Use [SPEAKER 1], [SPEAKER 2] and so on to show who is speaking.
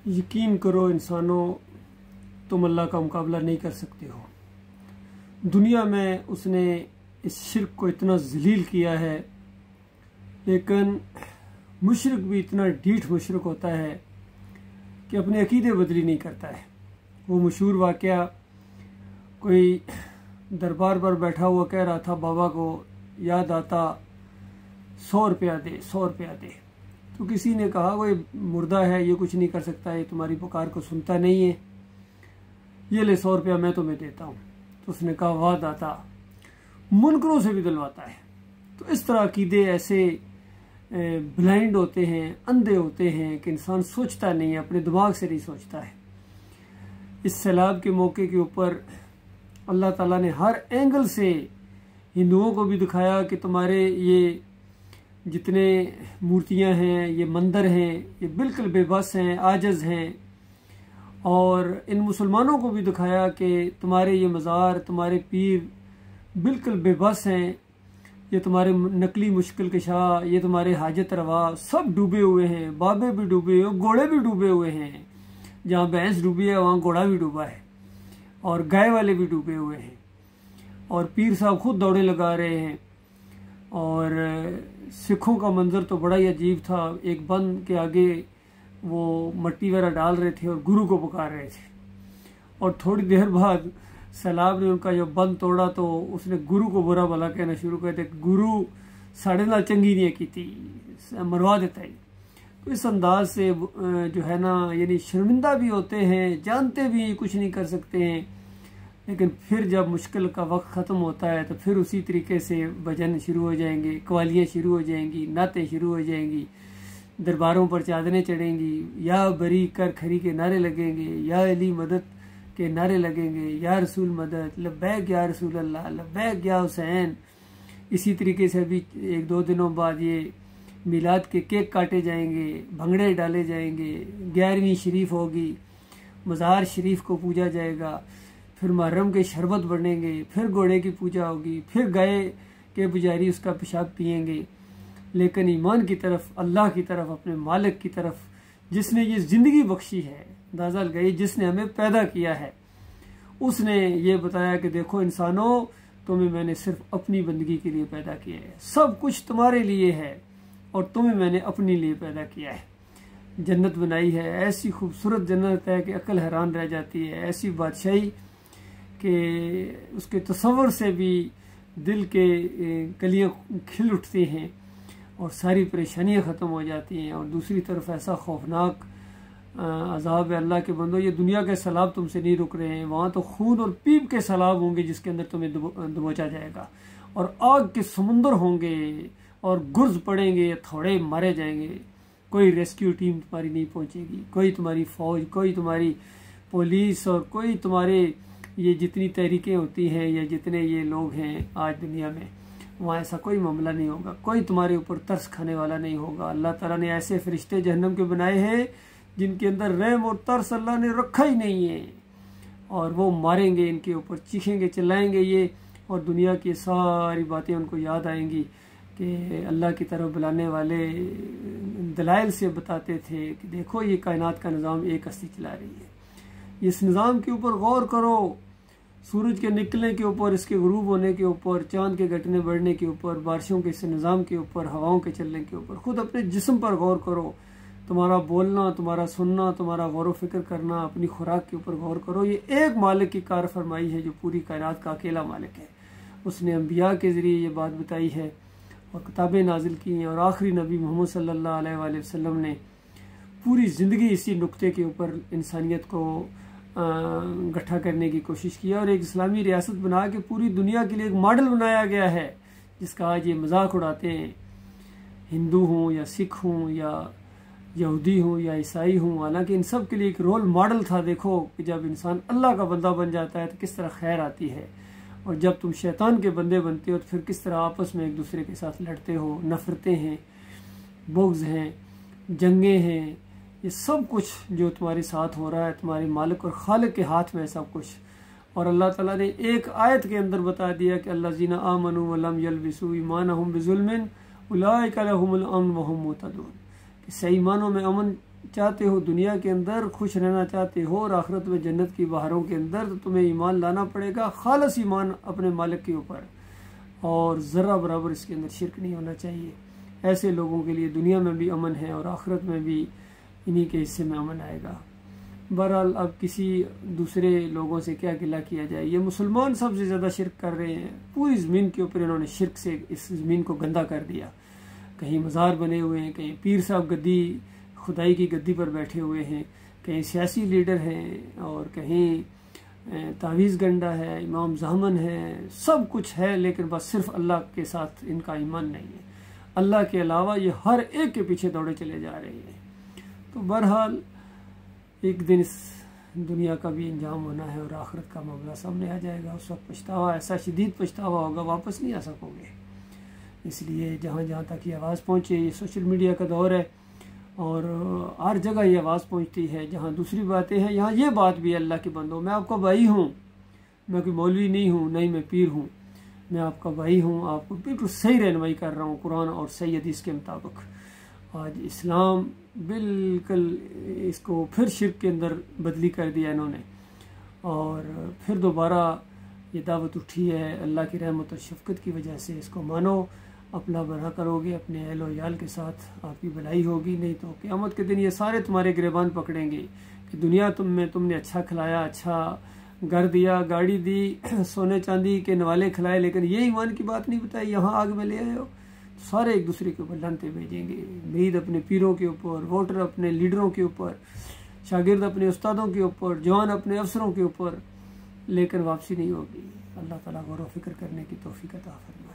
[SPEAKER 1] यकीन करो इंसानों, तुम अल्लाह का मुकाबला नहीं कर सकते हो। दुनिया में उसने इस शिर्क को इतना जलील किया है, लेकिन मुशरिक भी इतना ढीठ मुशरिक होता है कि अपने अकीदे बदली नहीं करता है। वो मशहूर वाक़या, कोई दरबार पर बैठा हुआ कह रहा था बाबा को, याद आता 100 रुपया दे, 100 रुपया दे। तो किसी ने कहा कोई मुर्दा है, ये कुछ नहीं कर सकता, ये तुम्हारी पुकार को सुनता नहीं है, ये ले 100 रुपया मैं तुम्हें देता हूँ। तो उसने कहा वाह दाता, मुनकरों से भी दिलवाता है। तो इस तरह अकीदे ऐसे ब्लाइंड होते हैं, अंधे होते हैं कि इंसान सोचता नहीं है, अपने दिमाग से नहीं सोचता है। इस सैलाब के मौके के ऊपर अल्लाह ताला ने हर एंगल से हिंदुओं को भी दिखाया कि तुम्हारे ये जितने मूर्तियां हैं, ये मंदिर हैं, ये बिल्कुल बेबस हैं, आजज़ हैं। और इन मुसलमानों को भी दिखाया कि तुम्हारे ये मज़ार, तुम्हारे पीर बिल्कुल बेबस हैं, ये तुम्हारे नकली मुश्किल कशा, ये तुम्हारे हाजत रवा सब डूबे हुए हैं, बाबे भी डूबे हुए, घोड़े भी डूबे हुए हैं। जहाँ भैंस डूबी है वहाँ घोड़ा भी डूबा है, और गाय वाले भी डूबे हुए हैं, और पीर साहब खुद दौड़े लगा रहे हैं। और सिखों का मंजर तो बड़ा ही अजीब था। एक बंद के आगे वो मट्टी वगैरह डाल रहे थे और गुरु को पुकार रहे थे, और थोड़ी देर बाद सैलाब ने उनका जो बंद तोड़ा तो उसने गुरु को बुरा भला कहना शुरू कर दिया, गुरु साढ़े नाल चंगी नहीं की थी, मरवा देता है। तो इस अंदाज से जो है ना, यानी शर्मिंदा भी होते हैं, जानते भी कुछ नहीं कर सकते हैं, लेकिन फिर जब मुश्किल का वक्त ख़त्म होता है तो फिर उसी तरीके से भजन शुरू हो जाएंगे, कवालियाँ शुरू हो जाएंगी, नातें शुरू हो जाएंगी, दरबारों पर चादरें चढ़ेंगी, या बरी कर खरी के नारे लगेंगे, या अली मदद के नारे लगेंगे, या रसूल मदद, लब्बैक या रसूल अल्लाह, लब्बैक या हुसैन। इसी तरीके से अभी 1-2 दिनों बाद ये मिलाद के केक काटे जाएंगे, भंगड़े डाले जाएंगे, 11वीं शरीफ होगी, मज़ार शरीफ को पूजा जाएगा, फिर मुहर्रम के शरबत बनेंगे, फिर घोड़े की पूजा होगी, फिर गाय के पुजारी उसका पेशाब पिएंगे। लेकिन ईमान की तरफ, अल्लाह की तरफ, अपने मालिक की तरफ, जिसने ये ज़िंदगी बख्शी है, अंदाज़ा लगाइए, जिसने हमें पैदा किया है, उसने ये बताया कि देखो इंसानों, तुम्हें मैंने सिर्फ अपनी बंदगी के लिए पैदा किया है, सब कुछ तुम्हारे लिए है और तुम्हें मैंने अपने लिए पैदा किया है। जन्नत बनाई है, ऐसी खूबसूरत जन्नत है कि अक्ल हैरान रह जाती है, ऐसी बादशाही कि उसके तस्वर से भी दिल के कलियां खिल उठती हैं और सारी परेशानियां ख़त्म हो जाती हैं। और दूसरी तरफ ऐसा खौफनाक अजाब है, अल्लाह के बंदो, ये दुनिया के सैलाब तुमसे नहीं रुक रहे हैं, वहाँ तो खून और पीप के सैलाब होंगे जिसके अंदर तुम्हें दबोचा जाएगा, और आग के समुंदर होंगे, और गुर्ज पड़ेंगे, थोड़े मारे जाएंगे, कोई रेस्क्यू टीम तुम्हारी नहीं पहुँचेगी, कोई तुम्हारी फ़ौज, कोई तुम्हारी पुलिस, और कोई तुम्हारे ये जितनी तहरीकें होती हैं या जितने ये लोग हैं आज दुनिया में, वहाँ ऐसा कोई मामला नहीं होगा, कोई तुम्हारे ऊपर तरस खाने वाला नहीं होगा। अल्लाह ताला ने ऐसे फरिश्ते जहन्नम के बनाए हैं जिनके अंदर रहम और तरस अल्लाह ने रखा ही नहीं है, और वो मारेंगे इनके ऊपर, चीखेंगे, चिल्लाएंगे ये, और दुनिया की सारी बातें उनको याद आएंगी कि अल्लाह की तरफ बुलाने वाले दलाइल से बताते थे कि देखो ये कायनात का निज़ाम एक हस्ती चला रही है, इस निज़ाम के ऊपर गौर करो, सूरज के निकलने के ऊपर, इसके गुरूब होने के ऊपर, चांद के घटने बढ़ने के ऊपर, बारिशों के इस निज़ाम के ऊपर, हवाओं के चलने के ऊपर, खुद अपने जिस्म पर गौर करो, तुम्हारा बोलना, तुम्हारा सुनना, तुम्हारा गौर व फिक्र करना, अपनी खुराक के ऊपर गौर करो। ये एक मालिक की कार फरमाई है जो पूरी कायनात का अकेला मालिक है। उसने अम्बिया के ज़रिए ये बात बताई है और किताबें नाजिल की हैं, और आखिरी नबी मोहम्मद सल्लल्लाहु अलैहि वसल्लम ने पूरी ज़िंदगी इसी नुक्ते के ऊपर इंसानियत को इकट्ठा करने की कोशिश की, और एक इस्लामी रियासत बना के पूरी दुनिया के लिए एक मॉडल बनाया गया है, जिसका आज ये मजाक उड़ाते हैं, हिंदू हों या सिख हों या यहूदी हों या ईसाई हों। हालांकि इन सब के लिए एक रोल मॉडल था। देखो कि जब इंसान अल्लाह का बंदा बन जाता है तो किस तरह खैर आती है, और जब तुम शैतान के बंदे बनते हो तो फिर किस तरह आपस में एक दूसरे के साथ लड़ते हो, नफ़रतें हैं, बुग़्ज़ हैं, जंगें हैं, ये सब कुछ जो तुम्हारे साथ हो रहा है, तुम्हारे मालिक और खालिक के हाथ में है सब कुछ। और अल्लाह ताला ने एक आयत के अंदर बता दिया कि अल्लाज़ीना आमनू वलम यलबिसू ईमानहुम बिज़ुल्मिन उलाइका लहुमुल अम्न व हुम मुहतदून, कि सही मानों में अमन चाहते हो दुनिया के अंदर खुश रहना चाहते हो और आखिरत में जन्नत की बहारों के अंदर, तो तुम्हें ईमान लाना पड़ेगा, खालिस ईमान अपने मालिक के ऊपर, और ज़रा बराबर इसके अंदर शिरक नहीं होना चाहिए। ऐसे लोगों के लिए दुनिया में भी अमन है और आखिरत में भी इन्हीं के हिस्से में अमन आएगा। बहरहाल अब किसी दूसरे लोगों से क्या गिला किया जाए, ये मुसलमान सबसे ज़्यादा शिरक कर रहे हैं। पूरी ज़मीन के ऊपर इन्होंने शिरक से इस ज़मीन को गंदा कर दिया। कहीं मज़ार बने हुए हैं, कहीं पीर साहब गद्दी खुदाई की गद्दी पर बैठे हुए हैं, कहीं सियासी लीडर हैं और कहीं तावीज़ गंडा है, इमाम ज़ामन है, सब कुछ है, लेकिन बस सिर्फ अल्लाह के साथ इनका ईमान नहीं है। अल्लाह के अलावा ये हर एक के पीछे दौड़े चले जा रहे हैं। तो बहरहाल एक दिन इस दुनिया का भी अंजाम होना है और आखिरत का मामला सामने आ जाएगा। उस वक्त पछतावा, ऐसा शदीद पछतावा होगा, वापस नहीं आ सकोगे। इसलिए जहाँ जहाँ तक ये आवाज़ पहुँचे, ये सोशल मीडिया का दौर है और हर जगह ये आवाज़ पहुँचती है। जहाँ दूसरी बातें हैं, यहाँ ये बात भी है, अल्लाह के बंदो, मैं आपका भाई हूँ, मैं कोई मौलवी नहीं हूँ, नहीं मैं पीर हूँ, मैं आपका भाई हूँ, आपको बिल्कुल सही रहनुमाई कर रहा हूँ कुरान और सही हदीस के मुताबिक। आज इस्लाम बिल्कुल इसको फिर शिर्क के अंदर बदली कर दिया इन्होंने, और फिर दोबारा ये दावत उठी है अल्लाह की रहमत और शफ़क़त की वजह से। इसको मानो, अपना भला करोगे, अपने अहल व याल के साथ आपकी भलाई होगी, नहीं तो क़यामत के दिन ये सारे तुम्हारे गिरबान पकड़ेंगे कि दुनिया तुमने अच्छा खिलाया, अच्छा घर दिया, गाड़ी दी, सोने चांदी के नवाले खिलाए, लेकिन ये ईमान की बात नहीं बताई, यहाँ आग में ले आए हो। सारे एक दूसरे के ऊपर लानते भेजेंगे, मुरीद अपने पीरों के ऊपर, वोटर अपने लीडरों के ऊपर, शागिर्द अपने उस्तादों के ऊपर, जवान अपने अफसरों के ऊपर, लेकिन वापसी नहीं होगी। अल्लाह ताला गौर व फिक्र करने की तौफीक अता फरमाए।